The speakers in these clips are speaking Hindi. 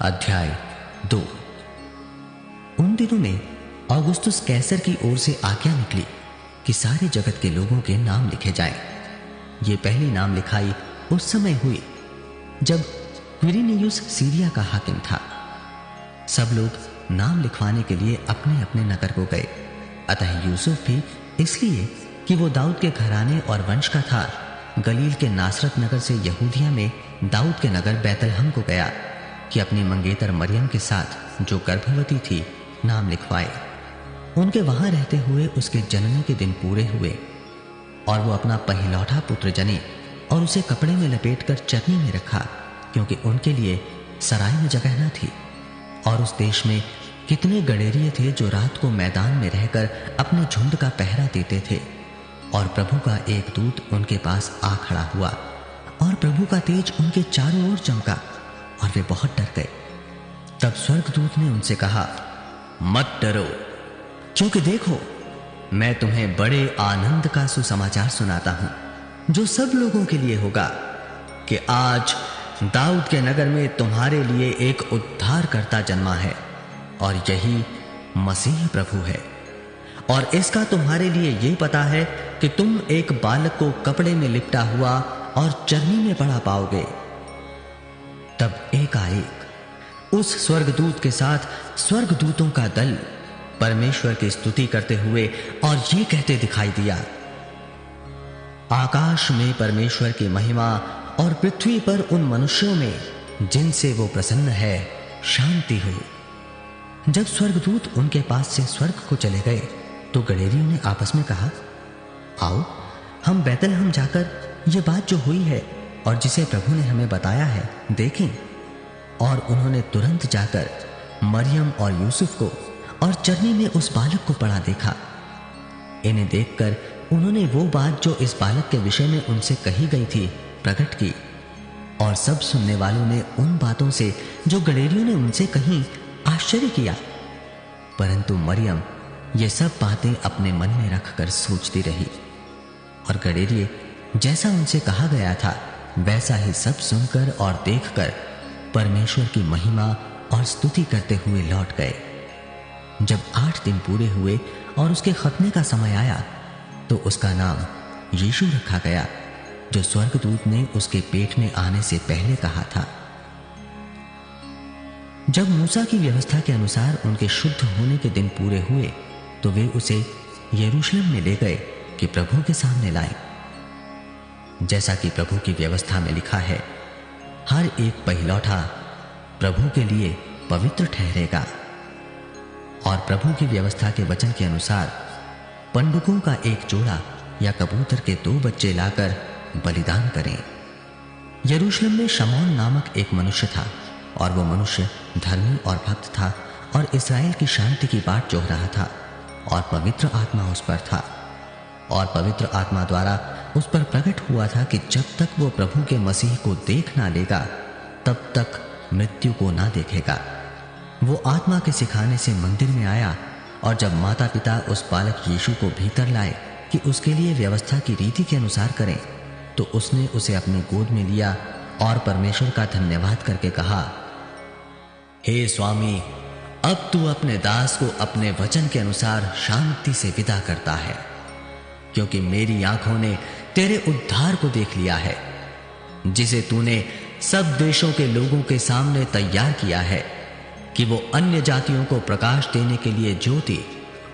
अध्याय 2। उन दिनों में ऑगुस्तुस कैसर की ओर से आज्ञा निकली कि सारे जगत के लोगों के नाम लिखे जाएं। ये पहली नाम लिखाई उस समय हुई जब क्विरिनियुस सीरिया का हाकिम था। सब लोग नाम लिखवाने के लिए अपने अपने नगर को गए। अतः यूसुफ भी इसलिए कि वो दाऊद के घराने और वंश का था, गलील के नासरत नगर से यहूदिया में दाऊद के नगर बैतलहम को गया कि अपनी मंगेतर मरियम के साथ जो गर्भवती थी नाम लिखवाए। उनके वहां रहते हुए उसके जनने के दिन पूरे हुए और वो अपना पहिलौठा पुत्र जने और उसे कपड़े में लपेटकर चरनी में रखा, क्योंकि उनके लिए सराय में जगह न थी। और उस देश में कितने गडेरिये थे जो रात को मैदान में रहकर अपने झुंड का पहरा देते थे। और प्रभु का एक दूत उनके पास आ खड़ा हुआ और प्रभु का तेज उनके चारों ओर चमका और वे बहुत डर गए। तब स्वर्गदूत ने उनसे कहा, मत डरो, क्योंकि देखो मैं तुम्हें बड़े आनंद का सुसमाचार सुनाता हूं जो सब लोगों के लिए होगा कि आज दाऊद के नगर में तुम्हारे लिए एक उद्धारकर्ता जन्मा है और यही मसीह प्रभु है। और इसका तुम्हारे लिए यह पता है कि तुम एक बालक को कपड़े में लिपटा हुआ और चरनी में पड़ा पाओगे। तब एकाएक उस स्वर्गदूत के साथ स्वर्गदूतों का दल परमेश्वर की स्तुति करते हुए और ये कहते दिखाई दिया, आकाश में परमेश्वर की महिमा और पृथ्वी पर उन मनुष्यों में जिनसे वो प्रसन्न है शांति हो। जब स्वर्गदूत उनके पास से स्वर्ग को चले गए तो गडेरियों ने आपस में कहा, आओ हम बैतलहम जाकर ये बात जो हुई है और जिसे प्रभु ने हमें बताया है देखें। और उन्होंने तुरंत जाकर मरियम और यूसुफ को और चरनी में उस बालक को पड़ा देखा। इन्हें देखकर उन्होंने वो बात जो इस बालक के विषय में उनसे कही गई थी प्रकट की। और सब सुनने वालों ने उन बातों से जो गडेरियों ने उनसे कही आश्चर्य किया। परंतु मरियम ये सब बातें अपने मन में रखकर सोचती रही। और गडेरिये जैसा उनसे कहा गया था वैसा ही सब सुनकर और देखकर परमेश्वर की महिमा और स्तुति करते हुए लौट गए। जब 8 दिन पूरे हुए और उसके खतने का समय आया तो उसका नाम यीशु रखा गया, जो स्वर्गदूत ने उसके पेट में आने से पहले कहा था। जब मूसा की व्यवस्था के अनुसार उनके शुद्ध होने के दिन पूरे हुए तो वे उसे यरूशलेम में ले गए कि प्रभु के सामने लाए। जैसा कि प्रभु की व्यवस्था में लिखा है, हर एक पहिलौठा प्रभु के लिए पवित्र ठहरेगा। और प्रभु की व्यवस्था के वचन के अनुसार पंडुकों का एक जोड़ा या कबूतर के 2 बच्चे लाकर बलिदान करें। यरूशलेम में शमौन नामक एक मनुष्य था और वो मनुष्य धर्मी और भक्त था और इस्राएल की शांति की बाट जोह रहा था और पवित्र आत्मा उस पर था। और पवित्र आत्मा द्वारा उस पर प्रकट हुआ था कि जब तक वो प्रभु के मसीह को देख ना लेगा तब तक मृत्यु को ना देखेगा। वो आत्मा के सिखाने से मंदिर में आया और जब माता पिता उस बालक यीशु को भीतर लाए कि उसके लिए व्यवस्था की रीति के अनुसार करें तो उसने उसे अपनी गोद में लिया और परमेश्वर का धन्यवाद करके कहा, हे स्वामी, अब तू अपने दास को अपने वचन के अनुसार शांति से विदा करता है, क्योंकि मेरी आंखों ने तेरे उद्धार को देख लिया है, जिसे तूने सब देशों के लोगों के सामने तैयार किया है कि वो अन्य जातियों को प्रकाश देने के लिए ज्योति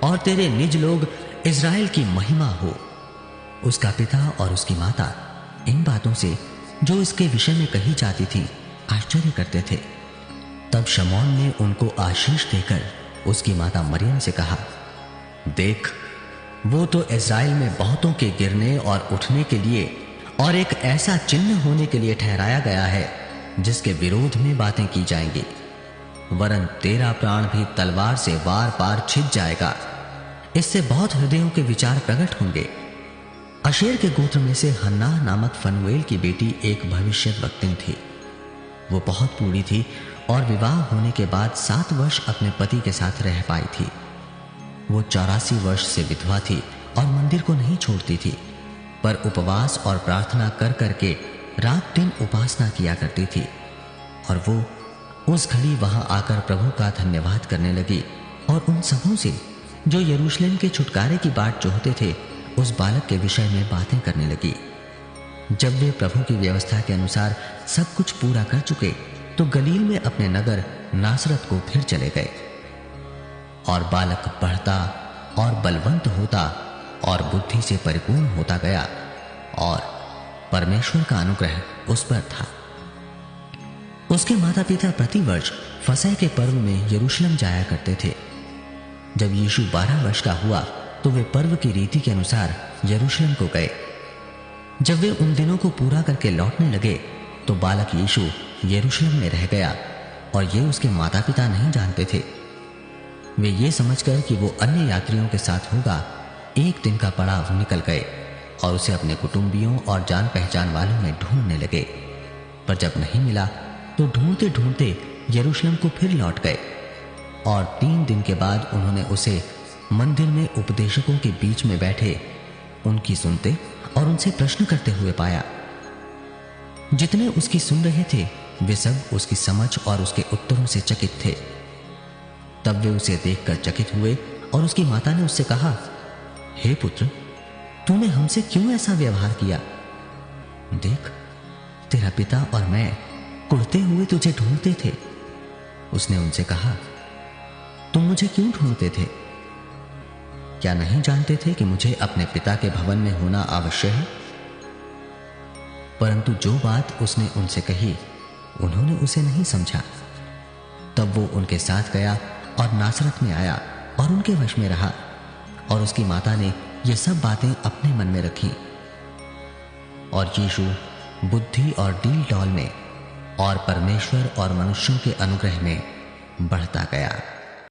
और तेरे निज लोग इज़राइल की महिमा हो। उसका पिता और उसकी माता इन बातों से जो इसके विषय में कही जाती थी आश्चर्य करते थे। तब शमौन ने उनको आशीष देकर उसकी माता मरियम से कहा, देख, वो तो इज़राइल में बहुतों के गिरने और उठने के लिए और एक ऐसा चिन्ह होने के लिए ठहराया गया है जिसके विरोध में बातें की जाएंगी, वरन तेरा प्राण भी तलवार से वार पार छिद जाएगा। इससे बहुत हृदयों के विचार प्रकट होंगे। अशेर के गोत्र में से हन्नाह नामक फनूएल की बेटी एक भविष्यद्वक्तिन थी। वो बहुत बूढ़ी थी और विवाह होने के बाद 7 वर्ष अपने पति के साथ रह पाई थी। वो 84 वर्ष से विधवा थी और मंदिर को नहीं छोड़ती थी, पर उपवास और प्रार्थना कर करके रात दिन उपासना किया करती थी। और वो उस घड़ी वहां आकर प्रभु का धन्यवाद करने लगी और उन सबों से जो यरूशलेम के छुटकारे की बाट चाहते थे उस बालक के विषय में बातें करने लगी। जब वे प्रभु की व्यवस्था के अनुसार सब कुछ पूरा कर चुके तो गलील में अपने नगर नासरत को फिर चले गए। और बालक बढ़ता और बलवंत होता और बुद्धि से परिपूर्ण होता गया और परमेश्वर का अनुग्रह उस पर था। उसके माता पिता प्रतिवर्ष फसह के पर्व में यरूशलेम जाया करते थे। जब यीशु 12 वर्ष का हुआ तो वे पर्व की रीति के अनुसार यरूशलेम को गए। जब वे उन दिनों को पूरा करके लौटने लगे तो बालक यीशु यरूशलेम में रह गया और ये उसके माता पिता नहीं जानते थे। वे ये समझकर कि वो अन्य यात्रियों के साथ होगा एक दिन का पड़ाव निकल गए और उसे अपने कुटुंबियों और जान पहचान वालों में ढूंढने लगे। पर जब नहीं मिला तो ढूंढते ढूंढते यरूशलेम को फिर लौट गए और 3 दिन के बाद उन्होंने उसे मंदिर में उपदेशकों के बीच में बैठे उनकी सुनते और उनसे प्रश्न करते हुए पाया। जितने उसकी सुन रहे थे वे सब उसकी समझ और उसके उत्तरों से चकित थे। तब वे उसे देखकर चकित हुए और उसकी माता ने उससे कहा, हे पुत्र, तूने हमसे क्यों ऐसा व्यवहार किया? देख, तेरा पिता और मैं कुढ़ते हुए तुझे ढूंढते थे। उसने उनसे कहा, तुम मुझे क्यों ढूंढते थे? क्या नहीं जानते थे कि मुझे अपने पिता के भवन में होना आवश्यक है? परंतु जो बात उसने उनसे कही उन्होंने उसे नहीं समझा। तब वो उनके साथ गया और नासरत में आया और उनके वश में रहा और उसकी माता ने ये सब बातें अपने मन में रखी। और यीशु बुद्धि और डील डॉल में और परमेश्वर और मनुष्यों के अनुग्रह में बढ़ता गया।